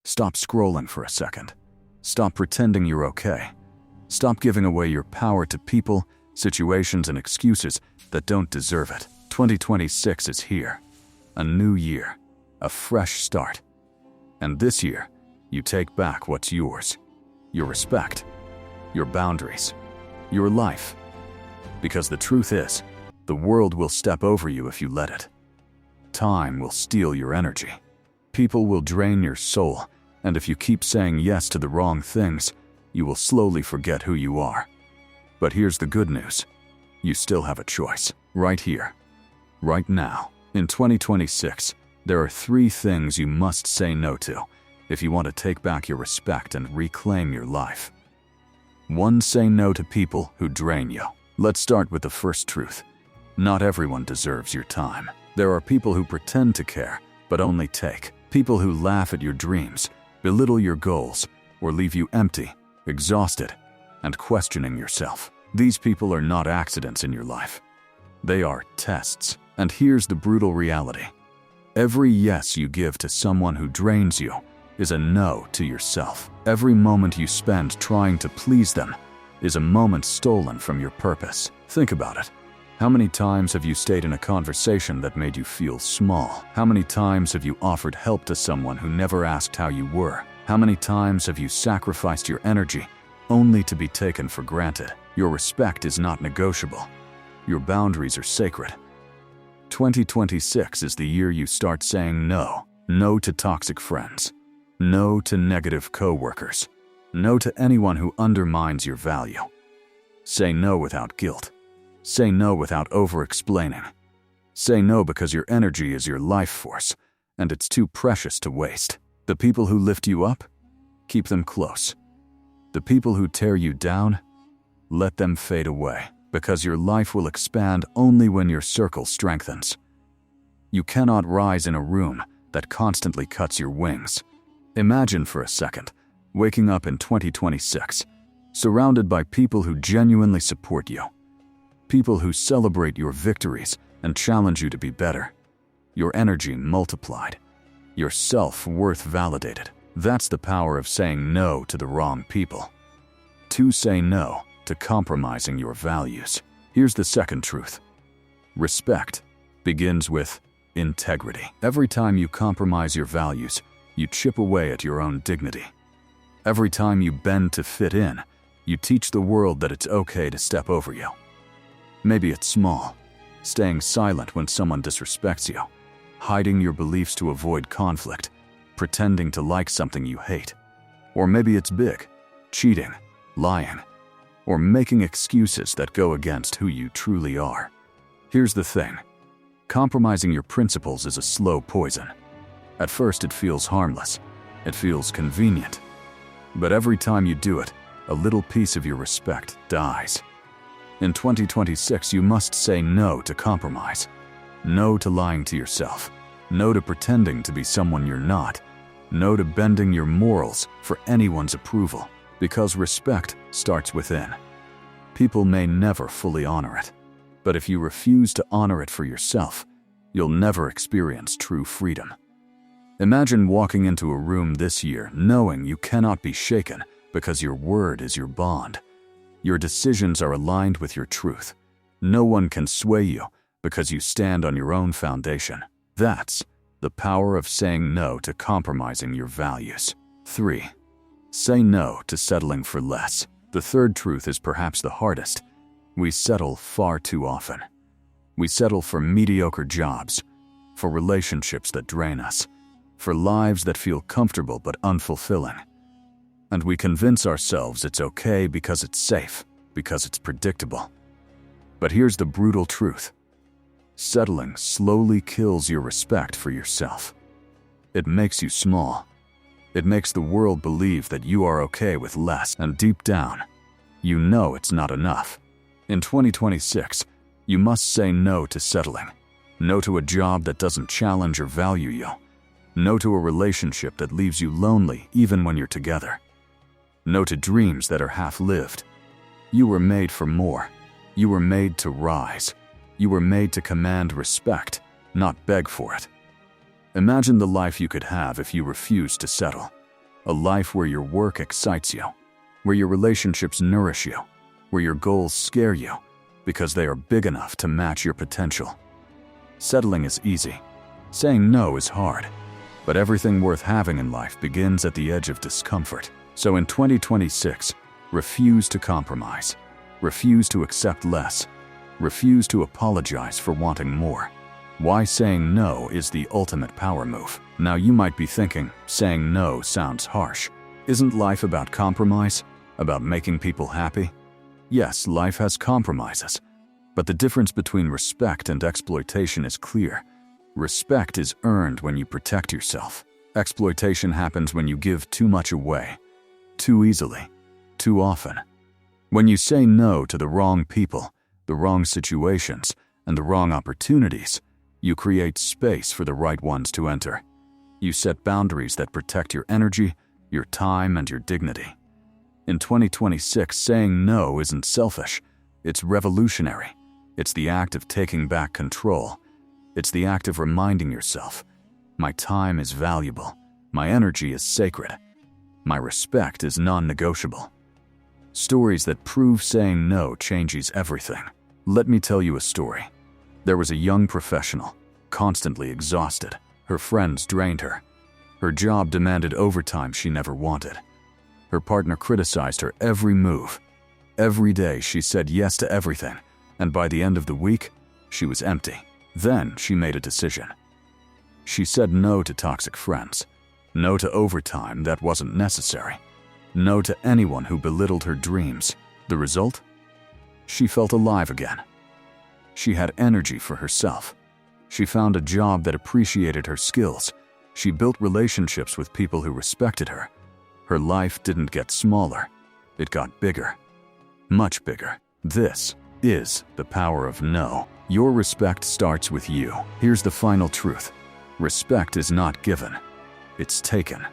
Stop scrolling for a second. Stop pretending you're okay. Stop giving away your power to people, situations, and excuses that don't deserve it. 2026 is here. A new year. A fresh start. And this year, you take back what's yours. Your respect. Your boundaries. Your life. Because the truth is, the world will step over you if you let it. Time will steal your energy. People will drain your soul, and if you keep saying yes to the wrong things, you will slowly forget who you are. But here's the good news. You still have a choice, right here, right now. In 2026, there are 3 things you must say no to if you want to take back your respect and reclaim your life. 1. Say no to people who drain you. Let's start with the first truth. Not everyone deserves your time. There are people who pretend to care, but only take. People who laugh at your dreams, belittle your goals, or leave you empty, exhausted, and questioning yourself. These people are not accidents in your life. They are tests. And here's the brutal reality. Every yes you give to someone who drains you is a no to yourself. Every moment you spend trying to please them is a moment stolen from your purpose. Think about it. How many times have you stayed in a conversation that made you feel small? How many times have you offered help to someone who never asked how you were? How many times have you sacrificed your energy only to be taken for granted? Your respect is not negotiable. Your boundaries are sacred. 2026 is the year you start saying no. No to toxic friends. No to negative coworkers. No to anyone who undermines your value. Say no without guilt. Say no without over-explaining. Say no because your energy is your life force, and it's too precious to waste. The people who lift you up, keep them close. The people who tear you down, let them fade away, because your life will expand only when your circle strengthens. You cannot rise in a room that constantly cuts your wings. Imagine for a second, waking up in 2026, surrounded by people who genuinely support you. People who celebrate your victories and challenge you to be better. Your energy multiplied. Your self-worth validated. That's the power of saying no to the wrong people. 2. Say no to compromising your values. Here's the second truth. Respect begins with integrity. Every time you compromise your values, you chip away at your own dignity. Every time you bend to fit in, you teach the world that it's okay to step over you. Maybe it's small, staying silent when someone disrespects you, hiding your beliefs to avoid conflict, pretending to like something you hate. Or maybe it's big, cheating, lying, or making excuses that go against who you truly are. Here's the thing. Compromising your principles is a slow poison. At first it feels harmless. It feels convenient. But every time you do it, a little piece of your respect dies. In 2026, you must say no to compromise. No to lying to yourself. No to pretending to be someone you're not. No to bending your morals for anyone's approval. Because respect starts within. People may never fully honor it. But if you refuse to honor it for yourself, you'll never experience true freedom. Imagine walking into a room this year knowing you cannot be shaken because your word is your bond. Your decisions are aligned with your truth. No one can sway you because you stand on your own foundation. That's the power of saying no to compromising your values. 3. Say no to settling for less. The third truth is perhaps the hardest. We settle far too often. We settle for mediocre jobs, for relationships that drain us, for lives that feel comfortable but unfulfilling. And we convince ourselves it's okay because it's safe, because it's predictable. But here's the brutal truth. Settling slowly kills your respect for yourself. It makes you small. It makes the world believe that you are okay with less, and deep down, you know it's not enough. In 2026, you must say no to settling. No to a job that doesn't challenge or value you. No to a relationship that leaves you lonely even when you're together. No to dreams that are half-lived. You were made for more. You were made to rise. You were made to command respect, not beg for it. Imagine the life you could have if you refused to settle. A life where your work excites you, where your relationships nourish you, where your goals scare you because they are big enough to match your potential. Settling is easy. Saying no is hard. But everything worth having in life begins at the edge of discomfort. So in 2026, refuse to compromise. Refuse to accept less. Refuse to apologize for wanting more. Why saying no is the ultimate power move. Now you might be thinking, saying no sounds harsh. Isn't life about compromise? About making people happy? Yes, life has compromises. But the difference between respect and exploitation is clear. Respect is earned when you protect yourself. Exploitation happens when you give too much away, too easily, too often. When you say no to the wrong people, the wrong situations, and the wrong opportunities, you create space for the right ones to enter. You set boundaries that protect your energy, your time, and your dignity. In 2026, saying no isn't selfish. It's revolutionary. It's the act of taking back control. It's the act of reminding yourself, my time is valuable, my energy is sacred, my respect is non-negotiable. Stories that prove saying no changes everything. Let me tell you a story. There was a young professional, constantly exhausted. Her friends drained her. Her job demanded overtime she never wanted. Her partner criticized her every move. Every day she said yes to everything, and by the end of the week, she was empty. Then she made a decision. She said no to toxic friends, no to overtime that wasn't necessary, no to anyone who belittled her dreams. The result? She felt alive again. She had energy for herself. She found a job that appreciated her skills. She built relationships with people who respected her. Her life didn't get smaller. It got bigger. Much bigger. This is the power of no. Your respect starts with you. Here's the final truth. Respect is not given. It's taken.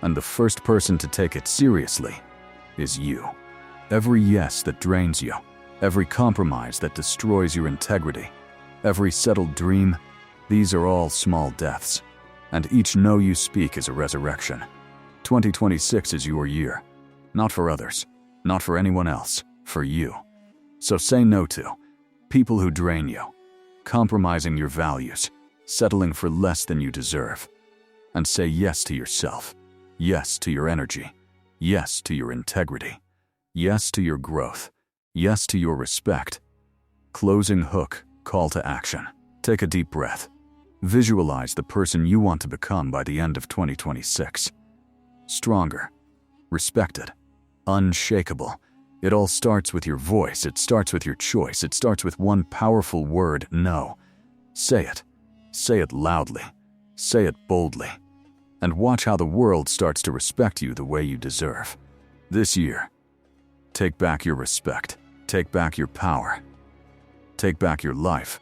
And the first person to take it seriously is you. Every yes that drains you, every compromise that destroys your integrity, every settled dream, these are all small deaths. And each no you speak is a resurrection. 2026 is your year. Not for others, not for anyone else, for you. So say no to people who drain you, compromising your values, settling for less than you deserve. And say yes to yourself, yes to your energy, yes to your integrity, yes to your growth, yes to your respect. Closing hook, call to action. Take a deep breath. Visualize the person you want to become by the end of 2026. Stronger, respected, unshakable. It all starts with your voice. It starts with your choice. It starts with one powerful word, no. Say it. Say it loudly. Say it boldly. And watch how the world starts to respect you the way you deserve. This year, take back your respect. Take back your power. Take back your life.